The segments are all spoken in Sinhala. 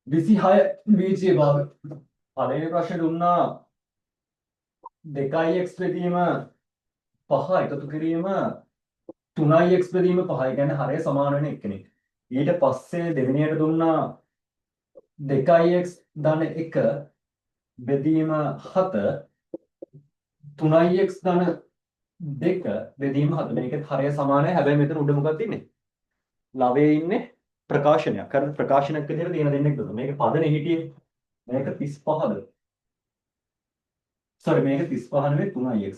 26 බීජීය භාග. පළවෙනි ප්‍රශ්නේ දුන්නා 2x බෙදීම 5 එකතු කිරීම 3x බෙදීම 5. ඒ කියන්නේ හරය සමාන වෙන එක්කෙනෙක්. ඊට පස්සේ දෙවෙනියට දුන්නා 2x ධන 1 බෙදීම 7 3x ධන 2 බෙදීම 7. මේකත් හරය සමානයි. හැබැයි මෙතන උඩ මොකක්ද ඉන්නේ? ලවයේ ඉන්නේ ප්‍රකාශනයක්. අර ප්‍රකාශනයක් විදිහට තියෙන දෙන්නෙක් දුන්නා. මේක පදනේ හිටියේ. මේක 35ද? සෝරි මේක 35 නෙවෙයි 3x.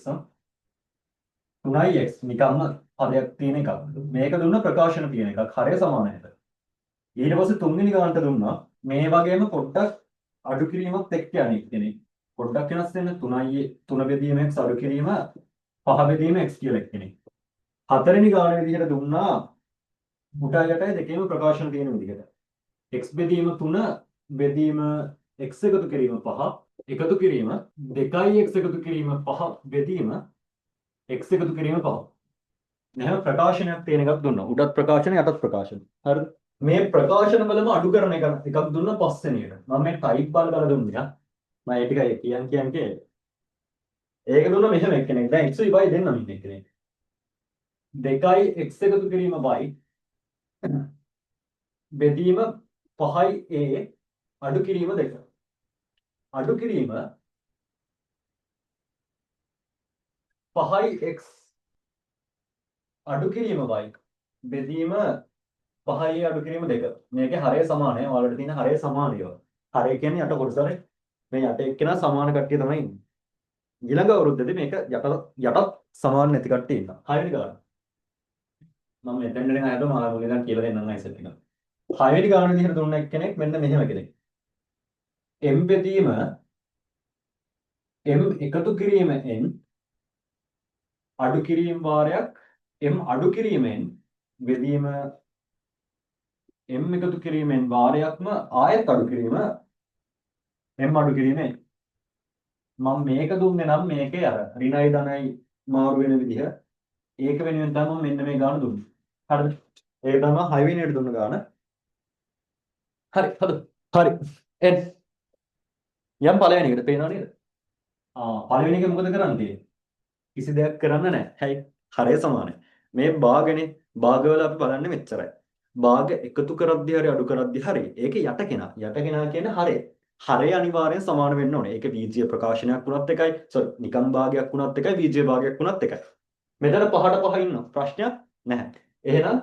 3x නිකම්ම පදයක් තියෙන එකක්. මේක දුන්න ප්‍රකාශන තියෙන එකක්. හරය සමානයි. ඊට පස්සේ තුන්වෙනි ගානට දුන්නා මේ වගේම පොඩ්ඩක් අඩු කිරීමක් එක්ක යන්නේ කෙනෙක්. පොඩ්ඩක් වෙනස් වෙන 3 බෙදීම x අඩු කිරීම 5 බෙදීම x කියලා එක්කෙනෙක්. හතරවෙනි ගාන විදිහට දුන්නා මුටා යටයි දෙකේම ප්‍රකාශන තියෙන විදිහට. x බෙදීම 3 බෙදීම x එකතු කිරීම 5 එකතු කිරීම 2x එකතු කිරීම 5 බෙදීම x එකතු කිරීම 5. එහෙනම් ප්‍රකාශනයක් තියෙන එකක් දුන්නා. උඩත් ප්‍රකාශන යටත් ප්‍රකාශන. හරිද? මේ ප්‍රකාශන වලම අඩු කරන එකක් දුන්නා පස්වෙනියට. මම මේ ටයිප් බල දුන්නා. මම ඒ ටිකයි කියන්නේ. ඒක දුන්නා මෙහෙම එක්කෙනෙක්. දැන් x y දෙන්නම ඉන්නේ එක්කෙනෙක්. 2යි x එකතු කිරීම y බෙදීම 5යි a අඩු කිරීම 2. අඩු කිරීම 5යි x අඩු කිරීම y බෙදීම 5යි අඩු කිරීම 2. මේකේ හරය සමානයි. ඔයාලට තියෙන හරය සමානයි. හරය කියන්නේ යට කොටසනේ. මේ යට එක්කෙනා සමාන කට්ටිය තමයි ඉන්නේ. ඊළඟ අවුරුද්දේදී මේක යටත් සමාන නැති කට්ටිය ඉන්නවා. හයවෙනි ගාන. මම මෙතෙන් දෙන අයද මාලා මුලින් ඉඳන් කියලා දෙන්නම් නයිසෙත් එක. හයවෙනි ගාන විදිහට දුන්න එක්කෙනෙක් මෙන්න මෙහෙම කෙනෙක්. m බෙදීම m එකතු කිරීම n අඩු කිරීම වාරයක් m අඩු කිරීමෙන් බෙදීම m එකතු කිරීමෙන් වාරයක්ම ආයත් අඩු කිරීම m අඩු කිරීමෙන් මම මේක දුන්නේ නම් මේකේ අර ඍණයි ධනයි මාරු වෙන විදිහ ඒක වෙනුවෙන් තමයි මම මෙන්න මේ ගාන දුන්නේ. හරිද? ඒක තමයි 6 වෙනියට දුන්න ගාන. හරි හරි. හරි. n යම් පළවෙනිකට පේනව නේද? පළවෙනි එක මොකද කරන්න තියෙන්නේ? කිසි දෙයක් කරන්න නැහැ. හැයි හරය සමානයි. මේ භාගනේ භාගවල අපි බලන්නේ මෙච්චරයි. භාග එකතු කරද්දී හරි අඩු කරද්දී හරි ඒකේ යට කෙනා. යට කෙනා කියන්නේ හරය. හරය අනිවාර්යෙන් සමාන වෙන්න ඕනේ. ඒක බීජීය ප්‍රකාශනයක් වුණත් එකයි. සෝරි නිකම් භාගයක් වුණත් එකයි බීජීය භාගයක් වුණත් එකයි. මෙතන පහට පහ ඉන්නවා. ප්‍රශ්නයක් නැහැ. එහෙනම්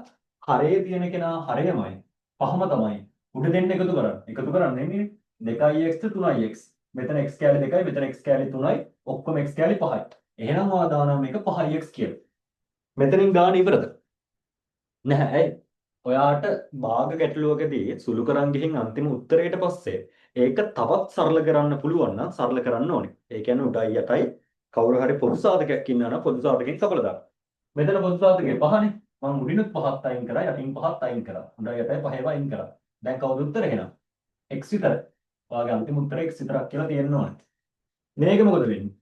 හරයේ තියෙන කෙනා හරයමයි. පහම තමයි. උඩ දෙන්න එකතු කරන්න. එකතු කරන්නේ නෙමෙයි. 2x 3x. මෙතන x කැලේ 2යි මෙතන x කැලේ 3යි. ඔක්කොම x කැලේ 5යි. එහෙනම් ඔයා දානවා මේක 5x කියලා. මෙතනින් ගාන ඉවරද? නැහැ. ඇයි? ඔයාට භාග ගැටලුවකදී සුළු කරන් ගිහින් අන්තිම උත්තරයට පස්සේ ඒක තවත් සරල කරන්න පුළුවන් නම් සරල කරන්න ඕනේ. ඒ කියන්නේ උඩයි යටයි කවුරු හරි පොදු සාධකයක් ඉන්නවා නම් පොදු සාධකයෙන් කපලා දාන්න. මෙතන පොදු සාධකේ 5නේ. මම උඩිනුත් 5ක් අයින් කරා යටින් 5ක් අයින් කරා. උඩයි යටයි 5ව අයින් කරා. දැන් කවුද උත්තර එහෙනම්? x විතරයි. ඔයාගේ අන්තිම උත්තරය x විතරක් කියලා තියෙන්න ඕනේ. මේක මොකද වෙන්නේ?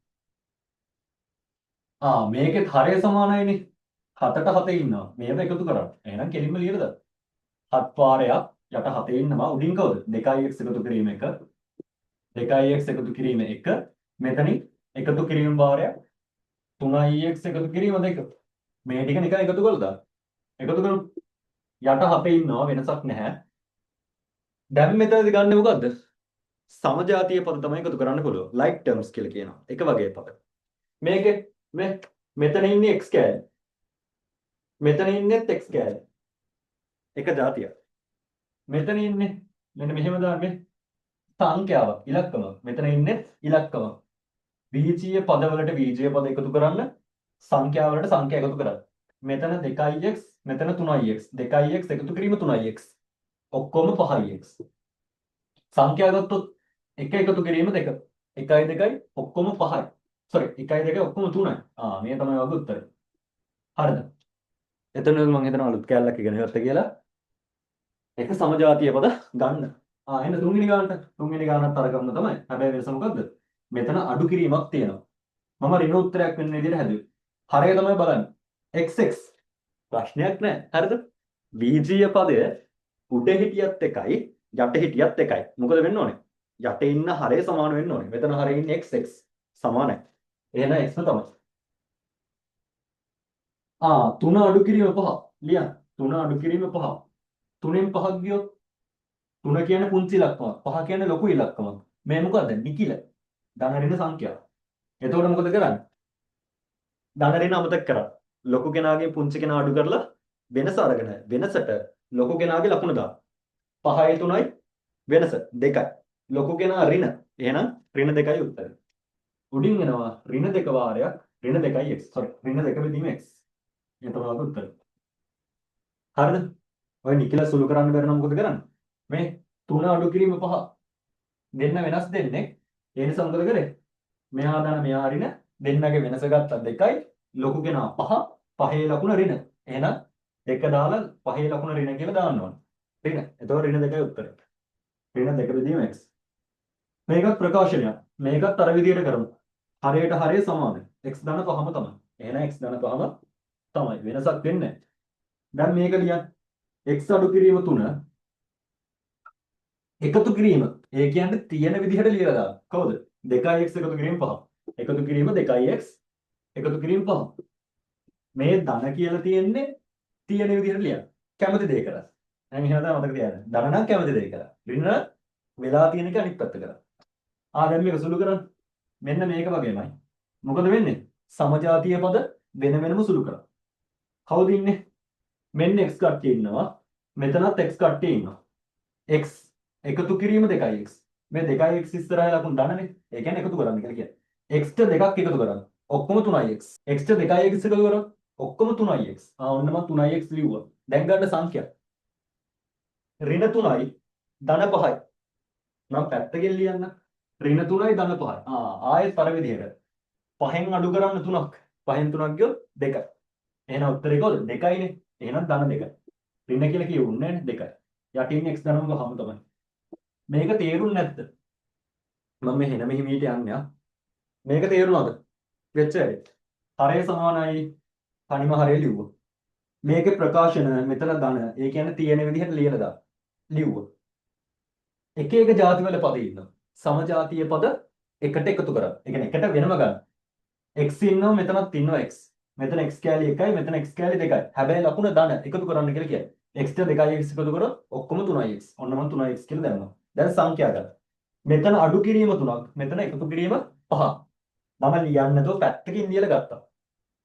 මේකෙත් හරය සමානයිනේ. 7ට 7 ඉන්නවා. මේව එකතු කරා. එහෙනම් කෙලින්ම ලියලා දාන්න. 7 වාරයක් යට 7 ඉන්නවා. උඩින් කවුද? 2x එකතු කිරීම 1. 2x එකතු කිරීම 1. මෙතනින් එකතු කිරීම වාරයක් 3x එකතු කිරීම 2. මේ ටික නිකන් එකතු කරලා දාන්න. එකතු කරමු. යට 7 ඉන්නවා වෙනසක් නැහැ. දැන් මෙතනදී ගන්න මොකද්ද? සමජාතීය පද තමයි එකතු කරන්න පුළුවන්. like terms කියලා කියනවා. එක වගේ පද. මේකේ මෙතන ඉන්නේ x කෑල්ල. මෙතන ඉන්නේත් x කෑල්ල. එක જાතියක්. මෙතන ඉන්නේ මෙන්න මෙහෙම දාන්නේ සංඛ්‍යාවක් ඉලක්කමක්. මෙතන ඉන්නේ ඉලක්කමක්. බීජීය පදවලට බීජීය පද එකතු කරන්න සංඛ්‍යාවලට සංඛ්‍යා එකතු කරන්න. මෙතන 2x මෙතන 3x 2x එකතු කිරීම 3x ඔක්කොම 5x. සංඛ්‍යා ගත්තොත් 1 එකතු කිරීම 2 1යි 2යි ඔක්කොම 5යි. සෝරි 1යි 2යි ඔක්කොම 3යි. මේ තමයි වගේ උත්තරය. හරිද? එතන මම හිතනවා අලුත් කැලලක් ඉගෙන ගත්තා කියලා. එක සමජාතීය පද ගන්න. එන්න තුන්වෙනි ගානත් අරගන්න තමයි. හැබැයි වෙනස මොකද්ද? මෙතන අඩු කිරීමක් තියෙනවා. මම ඍණ උත්තරයක් වෙන විදිහට හැදුවේ. හරය තමයි බලන්න. xx ප්‍රශ්නයක් නැහැ. හරිද? බීජීය පදය උඩ හිටියත් එකයි යට හිටියත් එකයි. මොකද වෙන්න ඕනේ? යට ඉන්න හරය සමාන වෙන්න ඕනේ. මෙතන හරය ඉන්නේ x සමානයි. එහෙනම් x ම තමයි. 3 අඩු කිරීම 5. ලියන්න. 3 අඩු කිරීම 5. 3න් 5ක් ගියොත් 3 කියන්නේ පුංචි ඉලක්කමක්. 5 කියන්නේ ලොකු ඉලක්කමක්. මේ මොකද්ද? නිකිල. ධන ඍණ සංඛ්‍යාව. එතකොට මොකද කරන්නේ? ධන ඍණ අමතක කරා. ලොකු කෙනාගේ පුංචි කෙනා අඩු කරලා වෙනස අරගෙන වෙනසට ලොකු කෙනාගේ ලකුණ දාන්න. 5යි 3යි වෙනස 2යි. ලොකු කෙනා ඍණ. එහෙනම් ඍණ 2යි උත්තරය. උඩින් එනවා ඍණ 2 වාරයක් ඍණ 2යි x. sorry ඍණ 2 බෙදීම x. ඒ තමයි උත්තරය. හරිද? ඔය නිකිල සුළු කරන්න බැරි නම් මොකද කරන්නේ? මේ 3 අඩු කිරීම 5 දෙන්න වෙනස් දෙන්නේ. ඒ නිසා මොකද කරේ? මෙහා දාන මෙහා ඍණ දෙන්නගේ වෙනස ගත්තා 2යි. ලොකු කෙනා 5 5ේ ලකුණ ඍණ. එහෙනම් 2 දාලා 5ේ ලකුණ ඍණ කියලා දාන්න ඕන. ඍණ. එතකොට ඍණ 2යි උත්තරය. ඍණ 2 බෙදීම x. මේකත් ප්‍රකාශනයක්. මේකත් අර විදියට කරමු. හරයට හරය සමානයි. x ධන 5ම තමයි. එහෙනම් x ධන 5ම තමයි. වෙනසක් වෙන්නේ නැහැ. දැන් මේක ලියන්න. x අඩු කිරීම 3 එකතු කිරීම. ඒ කියන්නේ තියෙන විදිහට ලියලා දාන්න. කොහොමද? 2x එකතු කිරීම 5. එකතු කිරීම 2x එකතු කිරීම 5. මේ ධන කියලා තියෙන්නේ තියෙන විදිහට ලියන්න. කැමති දේ කරා. දැන් එහෙනම් තමයි මතක තියාගන්න. ධන නම් කැමති දේ කරා. ඍණ වෙලා තියෙන එක අනිත් පැත්ත කරා. දැන් මේක සුළු කරන්න. මෙන්න මේක වගේමයි. මොකද වෙන්නේ? සමජාතීය පද වෙන වෙනම සුළු කරා. කවුද ඉන්නේ? මෙන්න x කට්ටිය ඉන්නවා. මෙතනත් x කට්ටිය ඉන්නවා. x එකතු කිරීම 2x. මේ 2x ඉස්සරහා ලකුණු ධනනේ. ඒ කියන්නේ එකතු කරන්න කියලා කියන්නේ. x ට දෙකක් එකතු කරන්න. ඔක්කොම 3x. x ට 2x එකතු කරොත් ඔක්කොම 3x. ඔන්න මම 3x ලිව්වා. දැන් ගන්න සංඛ්‍යා. ඍණ 3යි ධන 5යි. මම පැත්තකින් ලියන්න. ඍණ 3යි ධන 5යි. ආයෙත් අර විදිහට. 5න් අඩු කරන්න 3ක්. 5න් 3ක් ගියොත් 2යි. එහෙනම් උත්තරේ කොහොමද? 2යිනේ. එහෙනම් ධන 2යි. ඍණ කියලා කියුන්නේ නැහැ 2යි. යටින් x ධනම ගහමු තමයි. මේක තේරුන්නේ නැද්ද? මම මෙහෙ මෙහිමීට යන්නේ. මේක තේරුණාද? වෙච්ච වැඩේ. හරය සමානයි තනිම හරය ලිව්වා. මේකේ ප්‍රකාශන මෙතන ධන. ඒ කියන්නේ තියෙන විදිහට ලියලා දාන්න. ලිව්වා. එක එක ಜಾතිවල පද ඉන්නවා. සමජාතීය පද එකට එකතු කරා. ඒ කියන්නේ එකට වෙනම ගන්න. x ඉන්නවා මෙතනත් ඉන්නවා x. මෙතන x කැලි 1යි මෙතන x කැලි 2යි. හැබැයි ලකුණ ධන එකතු කරන්න කියලා කියන්නේ. x ට 2x එකතු කරොත් ඔක්කොම 3x. ඔන්න මම 3x කියලා දැම්මා. දැන් සංඛ්‍යා ගන්න. මෙතන අඩු කිරීම 3ක්. මෙතන එකතු කිරීම 5ක්. මම ලියන්නේ නැතුව පැත්තකින් ලියලා ගත්තා.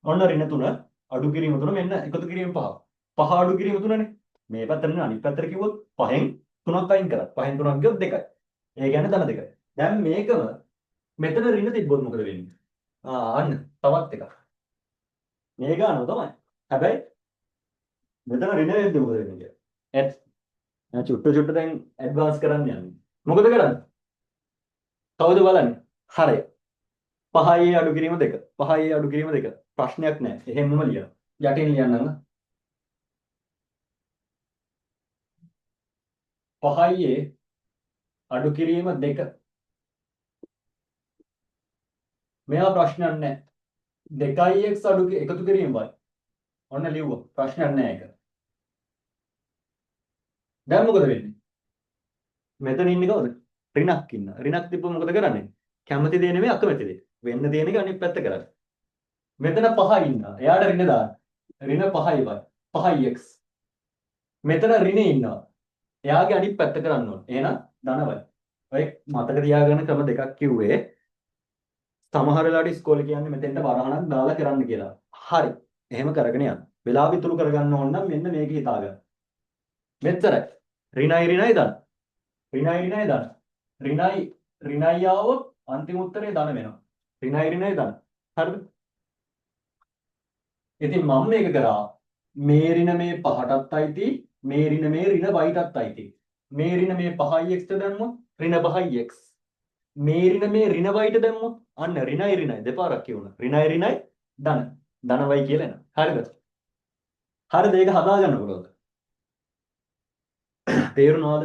ඔන්න ඍණ 3 අඩු කිරීම 3 මෙන්න එකතු කිරීම 5. 5 අඩු කිරීම 3නේ. මේ පැත්තට නේ අනිත් පැත්තට කිව්වොත් 5න් 3ක් අයින් කරා. 5න් 3ක් ගියොත් 2යි. ඒ කියන්නේ ධන 2යි. දැන් මේකම මෙතන ඍණ තිබ්බොත් මොකද වෙන්නේ? අන්න තවත් එකක්. මේ ගානව තමයි. හැබැයි මෙතන ඍණ වෙද්දී මොකද වෙන්නේ කියලා. දැන් චුට්ට දැන් ඇඩ්වාන්ස් කරන්න යන්නේ. මොකද කරන්නේ? කවුද බලන්නේ? හරය. 5යි අඩු කිරීම 2. 5යි අඩු කිරීම 2. ප්‍රශ්නයක් නැහැ. එහෙමම ලියන්න. යටින් ලියන්නම්. 5යි අඩු කිරීම 2. මෙයා ප්‍රශ්නයක් නැහැ. 2x අඩු එකතු කිරීම y. ඔන්න ලිව්වා. ප්‍රශ්නයක් නැහැ ඒක. දැන් මොකද වෙන්නේ? මෙතන ඉන්නේ කවුද? ඍණක් ඉන්න. ඍණක් තිබ්බොත් මොකද කරන්නේ? කැමති දේ නෙමෙයි අකමැති දේ. වෙන්න දෙන එක අනිත් පැත්ත කරන්නේ. මෙතන 5 ඉන්නවා. එයාට ඍණ දාන්න. ඍණ 5යි y. 5x. මෙතන ඍණේ ඉන්නවා. එයාගේ අනිත් පැත්ත කරන්න ඕන. එහෙනම් ධන y. ඔය මතක තියාගන්න ක්‍රම දෙකක් කිව්වේ. සමහර වෙලාවට ඉස්කෝලේ කියන්නේ මෙතෙන්ට වරහණක් දාලා කරන්න කියලා. හරි. එහෙම කරගෙන යන්න. වෙලාව ඉතුරු කරගන්න ඕන නම් මෙන්න මේක හිතාගන්න. මෙච්චරයි. ඍණයි ධන. ඍණයි ධන. ඍණයි ආවොත් අන්තිම උත්තරේ ධන වෙනවා. ඍණයි ධන. හරිද? ඉතින් මම මේක කරා මේ ඍණ මේ 5ටත් අයිති, මේ ඍණ මේ ඍණ y ටත් අයිති. මේ ර්ණ මේ 5x ට දැම්මොත් ඍණ 5x. මේ ඍණ මේ ඍණ y ට දැම්මොත් අන්න ඍණයි දෙපාරක් කියුණා. ඍණයි ධන. ධන y කියලා එනවා. හරිද? හරිද? ඒක හදාගන්න පුළුවන්ද? තේරුණාද?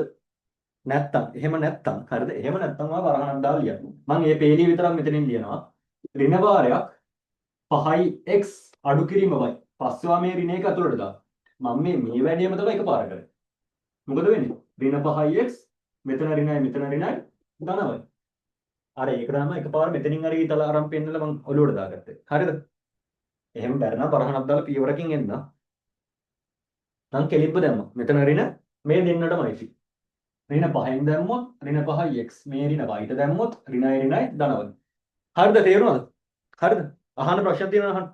නැත්තම් එහෙම නැත්තම් හරිද? එහෙම නැත්තම් ආ වරහණක් දාලා ලියන්න. මම මේ පේලිය විතරක් මෙතනින් ලියනවා. ඍණ වාරයක් 5x අඩු කිරීම y. පස්වා මේ ඍණ එක අතුලට දාන්න. මම මේ වැඩේම තමයි එකපාර කරේ. මොකද වෙන්නේ? ඍණ 5x මෙතන ඍණයි ධනවයි. අර ඒක තමයි එකපාර මෙතනින් හරි ඊතල අරන් පෙන්නලා මං ඔලුවට දාගත්තේ. හරිද? එහෙම බැරනම් බරහනක් දාලා පියවරකින් එන්න. නම් කෙලින්ම දැම්මා. මෙතන ඍණ මේ දෙන්නටමයි. ඍණ 5න් දැම්මොත් ඍණ 5යි x. මේ ඍණ y ට දැම්මොත් ඍණයි ධනවයි. හරිද? තේරුණාද? හරිද? අහන්න ප්‍රශ්න තියෙනවා අහන්න.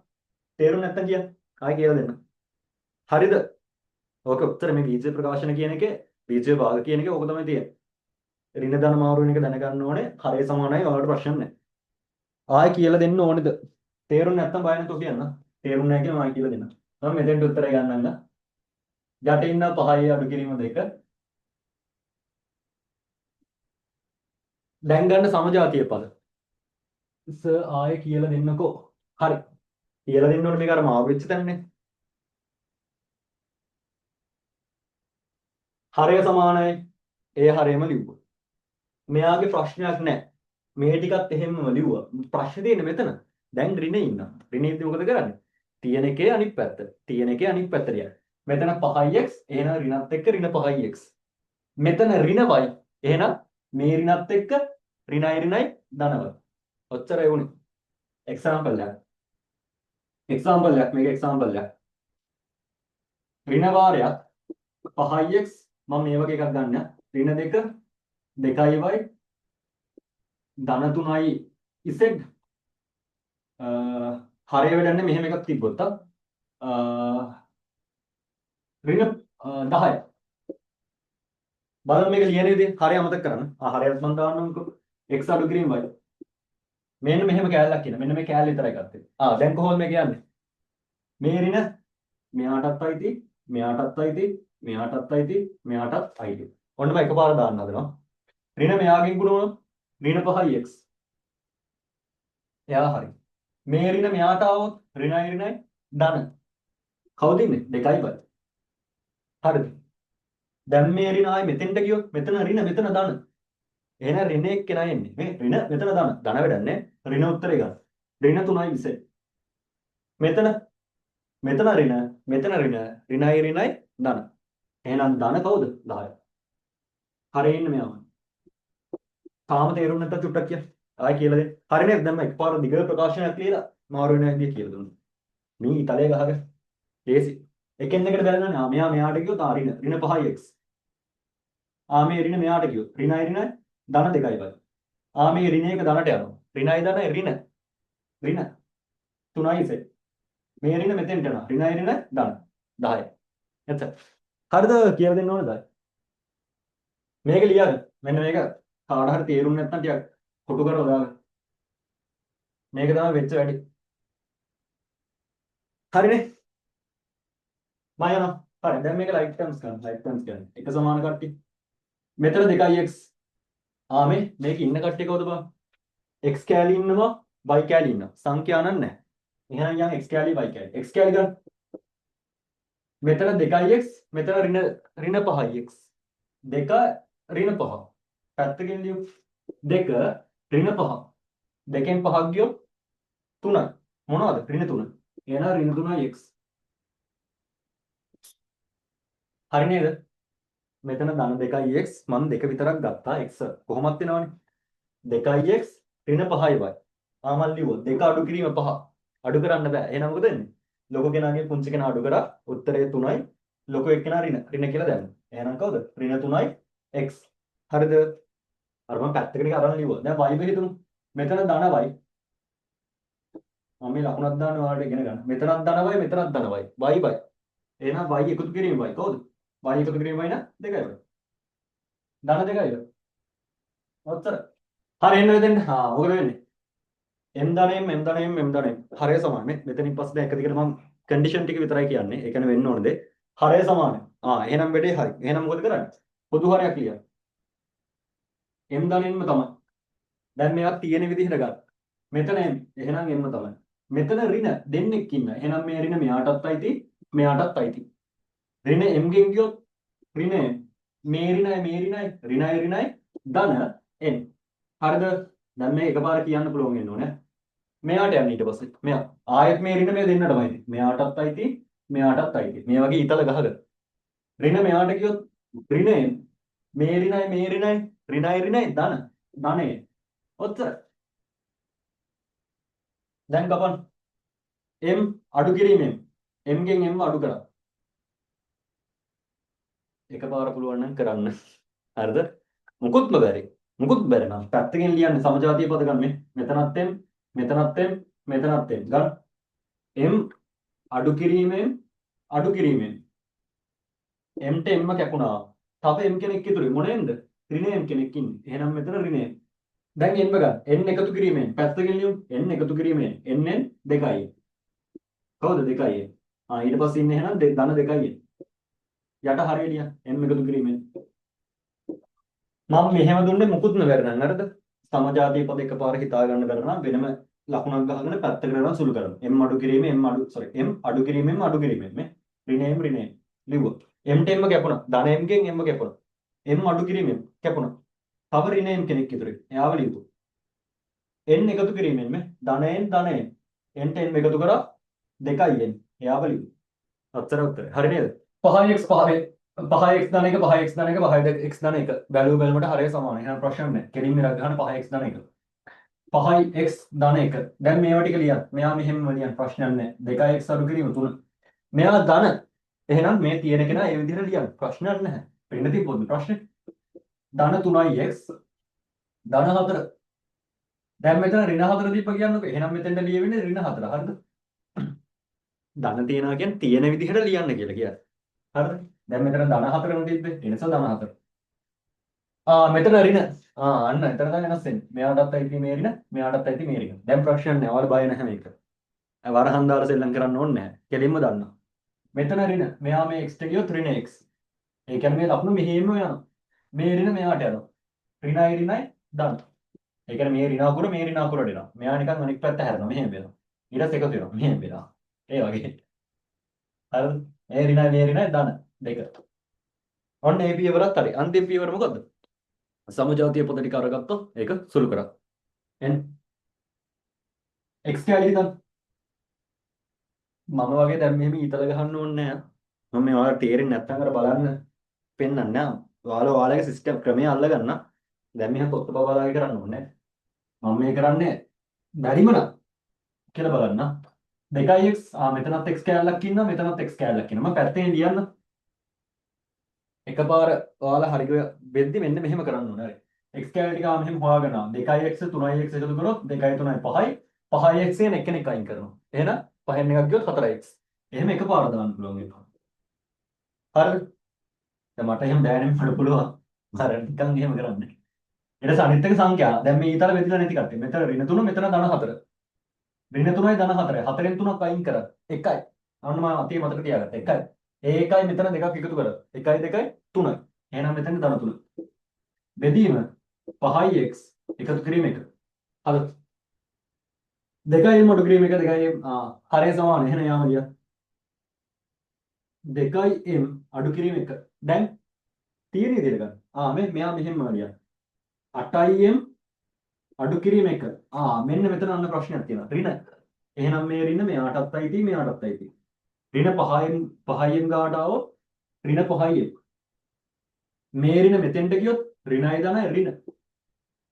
තේරුම් නැත්තම් කියන්න. ආයෙ කියලා දෙන්න. හරිද? ඕක උත්තර මේ බීජ ප්‍රකාශන කියන එකේ බීජ භාග කියන එකේ ඕක තමයි තියෙන්නේ. ඍණ ධන මාරු වෙන එක දැනගන්න ඕනේ. හරය සමානයි ඔයාලට ප්‍රශ්න නැහැ. ආයෙ කියලා දෙන්න ඕනේද? තේරුම් නැත්තම් බය නැතුව කියන්න. තේරුම් නැහැ කියලා ආයෙ කියලා දෙන්න. මම මෙතෙන්ට උත්තරය ගන්නන්න. යට ඉන්න 5යි අඩු කිරීම 2. දැන් ගන්න සමජාතීය පද. ආයෙ කියලා දෙන්නකෝ. හරි. කියලා දෙන්න ඕනේ මේක අර මාරු වෙච්ච තැනනේ. හරය සමානයි. ඒ හරයම ලිව්වා. මෙයාගේ ප්‍රශ්නයක් නැහැ. මේ ටිකත් එහෙමම ලිව්වා. ප්‍රශ්නේ තියෙන්නේ මෙතන. දැන් ඍණේ ඉන්නවා. ඍණේදී මොකද කරන්නේ? තියෙන එකේ අනිත් පැත්ත. තියෙන එකේ අනිත් පැත්තට යන්න. මෙතන 5x එහෙනම් ඍණත් එක්ක ඍණ 5x. මෙතන ඍණ y. එහෙනම් මේ ඍණත් එක්ක ඍණයි ධනවයි. ඔච්චරයි උනේ. එක්සැම්පල් එකක්. මේක එක්සැම්පල් එකක්. ඍණ වාරයක් 5x මම මේ වගේ එකක් ගන්න. ඍණ 2 2y ධන 3යි z හරය වැඩන්නේ මෙහෙම එකක් තිබ්බොත් ඍණ 10යි. බලන්න මේක ලියන විදිහ හරය අමතක කරන්න. හරයත් මම දාන්නම්කෝ. x අඩු කිරීම y. මෙන්න මෙහෙම කෑල්ලක් කියන. මෙන්න මේ කෑල්ල විතරයි ගත්තේ. දැන් කොහොමද මේ කියන්නේ? මේ ඍණ මෙයාටත් අයිති, මෙයාටත් අයිති, මෙයාටත් අයිති, මෙයාටත් අයිති. ඔන්න මම එකපාර දාන්න හදනවා. ඍණ මෙයාගෙන් ගුණ වුණොත් ඍණ 5x. එයා හරි. මේ ඍණ මෙයාට આવොත් ඍණයි ධන. කවුද ඉන්නේ? 2යි y. හරිද? දැන් මේ ඍණ ආයි මෙතෙන්ට ගියොත් මෙතන ඍණ මෙතන ධන. එහෙනම් ඍණ එක්කෙනා එන්නේ. මේ ඍණ මෙතන ධන. ධන වැඩන්නේ. ඍණ උත්තරේ ගන්න. ඍණ 3යි 20. මෙතන ඍණ මෙතන ඍණයි ධන. එහෙනම් ධන කවුද? 10. හරිය ඉන්නේ මෙයාම. තාම තේරුම් නැත්නම් චුට්ටක් කියන්න. ආයෙ කියලා දෙන්න. හරි නේද? දැන් මම එකපාර දිග ප්‍රකාශනයක් ලියලා මාරු වෙන විදිය කියලා දුන්නා. මේ ඉතලයේ ගහගෙන. ඒසි. එකෙන් දෙකට බැලනනේ. මෙයාට ගියොත් ඍණ 5x. මේ ඍණ මෙයාට ගියොත් ඍණයි ධන 2යි වයි. මේ ඍණ එක ධනට යනවා. ඍණයි ධනයි ඍණ 3යි z. මේ ඍණ මෙතෙන්ට යනවා. ඍණයි ධන 10. එතන. හරිද කියලා දෙන්න ඕනද? මේක ලියන්න. මෙන්න මේක කාට හරි තේරුම් නැත්නම් ටිකක් කොටු කරලා දාගන්න. මේක තමයි වෙච්ච වැඩි. හරිනේ? මම යනවා. හරි. දැන් මේක ලයිට් ටර්ම්ස් ගන්න. ලයිට් ටර්ම්ස් ගන්න. එක සමාන කට්ටිය. මෙතන 2x. මේක ඉන්න කට්ටිය කවුද බං? x කෑලි ඉන්නවා, y කෑලි ඉන්නවා. සංඛ්‍යා නැහැ. එහෙනම් යන් x කෑලි y කෑලි. x කෑලි ගන්න. මෙතන 2x, මෙතන ඍණ 5x. 2 ඍණ 5. පැත්තකින් ලියමු. 2 ඍණ 5. 2කින් 5ක් ගියොත් 3. මොනවද? ඍණ 3. එහෙනම් ඍණ 3x. හරි නේද? මෙතන ධන 2x මම 2 විතරක් ගත්තා. x කොහොමත් වෙනවනේ. 2x ඍණ 5y. මම ලියුවා 2 අඩු කිරීම 5. අඩු කරන්න බෑ. එහෙනම් මොකද වෙන්නේ? ලොකු කෙනාගේ පුංචි කෙනා අඩු කරා උත්තරේ 3යි. ලොකු එක්කෙනා ඍණ කියලා දැම්මා. එහෙනම් කවුද? ඍණ 3යි x. හරිද? අර මම පැත්තකට අරන් ලියුවා. දැන් y බෙහෙතුමු. මෙතන ධන y. මම මේ ලකුණක් දාන්න ඔයාලට ඉගෙන ගන්න. මෙතනත් ධන y, මෙතනත් ධන y. y y. එහෙනම් y එකතු කිරීම y. කවුද? y එකතු කිරීම y න 2යි y. ධන 2යි. ඔච්චර. හරි එන්න මෙතෙන්. මොකද වෙන්නේ? m ධනයෙන් m ධනයෙන් m ධනයෙන් හරය සමානයි. මෙතනින් පස්සේ දැන් එක දිගට මම කන්ඩිෂන් ටික විතරයි කියන්නේ. ඒ කියන්නේ වෙන්න ඕන දේ. හරය සමානයි. එහෙනම් වැඩේ හරි. එහෙනම් මොකද කරන්නේ? පොදු හරයක් ලියන්න. m ධනෙන්ම තමයි. දැන් මේවත් තියෙන විදිහට ගන්න. මෙතන m. එහෙනම් m තමයි. මෙතන ඍණ දෙන්නෙක් ඉන්න. එහෙනම් මේ ඍණ මෙයාටත් අයිති, මෙයාටත් අයිති. ඍණ m ගෙන් ගියොත් ඍණ මේ ඍණයි ධන n. හරිද? දැන් මේ එකපාර කියන්න පුළුවන් වෙන්න ඕනේ. මෙයාට යන්න ඊට පස්සේ. මෙයා ආයෙත් මේ ඍණ මේ දෙන්නටම අයිති. මෙයාටත් අයිති, මෙයාටත් අයිති. මේ වගේ ඊතල ගහගන්න. ඍණ මෙයාට ගියොත් ඍණ මේ ඍණයි ධනය ඔච්චර. දැන් කපන්න m අඩු කිරීමෙන් m ගෙන් m අඩු කරා. එකපාර පුළුවන් නම් කරන්න. හරිද? මුකුත්ම බැරි. මුකුත් බැරි නම් පැත්තකින් ලියන්න සමජාතීය පද ගන්න මේ. මෙතනත් m මෙතනත් m මෙතනත් m ගන්න. m අඩු කිරීමෙන් m ට m කැපුණා. තව m කෙනෙක් ඉතුරුයි. මොනෙන්ද? ඍණ m කෙනෙක් ඉන්නේ. එහෙනම් මෙතන ඍණ m. දැන් n ගන්න. n එකතු කිරීමෙන් පැත්තකින් ලියමු. n එකතු කිරීමෙන් n 2යි. කවුද 2යි? ඊට පස්සේ ඉන්නේ එහෙනම් ධන 2යි. යට හරිය ලියන්න. n එකතු කිරීමෙන්. මම මෙහෙම දුන්නේ මුකුත්ම බැරි නම් හරිද? සමජාතීය පද එකපාර හිතා ගන්න බැරි නම් වෙනම ලකුණක් ගහගෙන පැත්තකට යනවා සුළු කරනවා. m අඩු කිරීමෙන් m අඩු කිරීමෙන් මේ ඍණ m ලිව්වා. m ට m කැපුණා. ධන m ගෙන් m කැපුණා. m අඩු කිරීමෙන් කැපුණා. තව ඍණ m කෙනෙක් ඉතුරුයි. එයාව ලිව්වා. n එකතු කිරීමෙන් මේ ධන n ට m එකතු කරා 2n. එයාව ලිව්වා. උත්තරය හරි නේද? 5x 5x ධන 1 5x ධන 1 5x ධන 1 බැලුව බැලමට හරිය සමානයි. එහෙනම් ප්‍රශ්න නැහැ. කෙලින්ම ඉරක් ගන්න 5x ධන 1 5x ධන 1 දැන් මේවා ටික ලියන්න. මෙයා මෙහෙම ලියන්න ප්‍රශ්නයක් නැහැ. 2x අඩු කිරීම 3. මෙයා ධන. එහෙනම් මේ තියෙන කෙනා ඒ විදිහට ලියන්න. ප්‍රශ්නයක් නැහැ. වෙන්න තිබ්බොත් ප්‍රශ්නේ. ධන 3x ධන 4. දැන් මෙතන ඍණ 4 දීප කියන්නකෝ. එහෙනම් මෙතෙන්ට ලියෙන්නේ ඍණ 4. හරිද? ධන තියනවා කියන්නේ තියෙන විදිහට ලියන්න කියලා කියන්නේ. හරිද? දැන් මෙතන ධන 4 තිබ්බේ. ඒ නිසා ධන 4. මෙතන ඍණ. අන්න එතන තමයි වෙනස් වෙන්නේ. මෙයාටත් අයිති මේ ඍණ, මෙයාටත් අයිති මේ ඍණ. දැන් ප්‍රශ්න නැහැ. ඔයාලා බය නැහැ මේක. වරහන්දාර සෙල්ලම් කරන්න ඕනේ නැහැ. කෙලින්ම දන්නවා. මෙතන ඍණ. මෙයා මේ x ට ගියොත් ඍණ x. ඒ කියන්නේ මේ ලකුණු මෙහෙම යනවා. මේ ඍණ මෙයාට යනවා. ඍණයි ධන. ඒ කියන්නේ මේ ඍණ අකුර මේ ඍණ අකුරට එනවා. මෙයා නිකන් අනිත් පැත්ත හැරෙනවා. මෙහෙම වෙනවා. ඊට පස්සේ එකතු වෙනවා. මෙහෙම වෙනවා. ඒ වගේ. හරිද? මේ ඍණයි ධන දෙක. ඔන්න මේ පියවරත් හරි. අන්තිම පියවර මොකද්ද? සමජාතීය පද ටික අරගත්තොත් ඒක සුළු කරා. n x කියලා හිතන්න. මම වගේ දැන් මෙහෙම ඊතල ගහන්න ඕනේ නැහැ. මම මේ ඔයාලට තේරෙන්නේ නැත්නම් අර බලන්න පෙන්නන්නේ නැහැ. ඔයාලගේ සිස්ටම් ක්‍රමය අල්ලගන්න. දැන් මෙහෙම පොත් බබලාගේ කරන්න ඕනේ නැහැ. මම මේ කරන්නේ බැරිම නම් කියලා බලන්න. 2x මෙතනත් x කෑල්ලක් ඉන්නවා මෙතනත් x කෑල්ලක් ඉන්නවා. මම පැත්තෙන් ලියන්න. එකපාර ඔයාලා හරිය වෙද්දි මෙන්න මෙහෙම කරන්න ඕනේ. හරි. x කෑල්ල ටික මෙහෙම හොයාගෙන 2x 3x එකතු කරොත් 2 3 5යි 5x එකෙන් එක්කෙනෙක් අයින් කරනවා. එහෙනම් 5න් එකක් ගියොත් 4x. එහෙම එකපාර දාන්න පුළුවන් ඒක. හරිද? දැන් මට එහෙම බෑනේ මට පුළුවන්. හරි නිකන් එහෙම කරන්නේ. ඊට පස්සේ අනිත් එක සංඛ්‍යා. දැන් මේ ඊතල බෙදලා නැති කට්ටිය. මෙතන ඍණ 3 මෙතන ධන 4. ඍණ 3යි ධන 4යි. 4න් 3ක් අයින් කරා. 1යි. අන්න මම අතේ මතක තියාගත්තා. 1යි. ඒ 1යි මෙතන දෙකක් එකතු කරා. 1යි 2යි 3යි. එහෙනම් මෙතන ධන 3. බෙදීම 5x එකතු කිරීම 1. හරි. 2යි මොඩු කිරීම 1 2යි හරය සමාන. එහෙනම් යාම ලිය. 2යි m අඩු කිරීම 1. දැන් තියෙන විදිහට ගන්න. මෙයා මෙහෙම ලියන්න. 8යි m අඩු කිරීම 1. මෙන්න මෙතන අන්න ප්‍රශ්නයක් තියෙනවා. ඍණ. එහෙනම් මේ ඍණ මෙයාටත් අයිති මෙයාටත් අයිති. ඍණ 5න් ගාට ආවොත් ඍණ 5යි. මේ ඍණ මෙතෙන්ට ගියොත් ඍණයි ධනයි ඍණ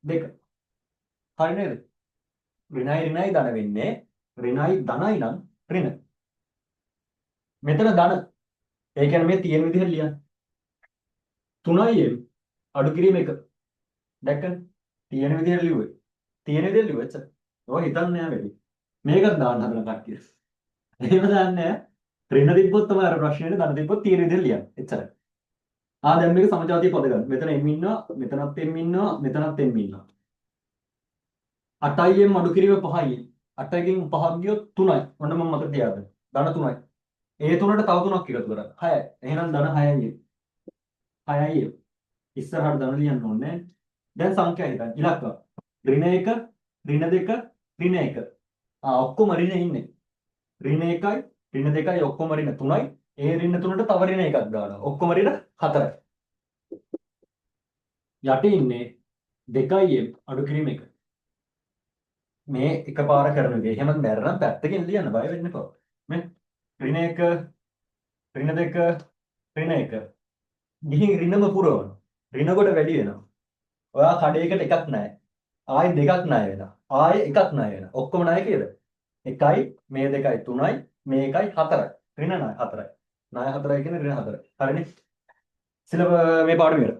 2. හරි නේද? ඍණයි ධන වෙන්නේ ඍණයි ධනයි නම් ඍණ. මෙතන ධන. ඒ කියන්නේ මේ තියෙන විදිහට ලියන්න. 3යි m අඩු කිරීම 1. දැක්කද? තියෙන විදිහට ලිව්වේ. තියෙන විදිහට ලිව්වා එච්චර. ඔය හිතන්නේ නැහැ වැඩි. මේකත් දාන්න හදන කට්ටිය. එහෙම දාන්නේ නැහැ. ඍණ තිබ්බොත් තමයි අර ප්‍රශ්නේට ධන තිබ්බොත් තියෙන විදිහට ලියන්න. එච්චරයි. දැන් මේක සමජාතීය පද ගන්න. මෙතන m ඉන්නවා, මෙතනත් m ඉන්නවා, මෙතනත් m ඉන්නවා. 8යි m අඩු කිරීම 5යි. 8කින් 5ක් ගියොත් 3යි. ඔන්න මම මතක තියාගන්න. ධන 3යි. ඒ 3ට තව 3ක් එකතු කරා. 6යි. එහෙනම් ධන 6යි. 6යි. ඉස්සරහට ධන ලියන්න ඕනේ. දැන් සංඛ්‍යා හිතන්න. ඉලක්ක. ඍණ 1, ඍණ 2, ඍණ 1. ඔක්කොම ඍණ ඉන්නේ. ඍණ 1යි, ඍණ 2යි ඔක්කොම ඍණ 3යි. ඒ ඍණ 3ට තව ඍණ එකක් දානවා. ඔක්කොම ඍණ 4යි. යටි ඉන්නේ 2යි අඩු කිරීම 1. මේ එකපාර කරන දේ. එහෙම බැරනම් පැත්තකින් ලියන්න බය වෙන්න එපා. මේ ඍණ 1, ඍණ 2, ඍණ 1. ගිහින් ඍණම පුරවන. ඍණ කොට වැඩි වෙනවා. ඔයා කඩේකට එකක් නැහැ. ආයෙ දෙකක් ණය වෙනවා. ආයෙ එකක් ණය වෙනවා. ඔක්කොම ණය කියද? 1යි මේ 2යි 3යි මේ 1යි 4යි. ඍණ ණය 4යි. ණය 4යි කියන්නේ ඍණ 4යි. හරිනේ? සිලබ මේ පාඩම ඉවරයි.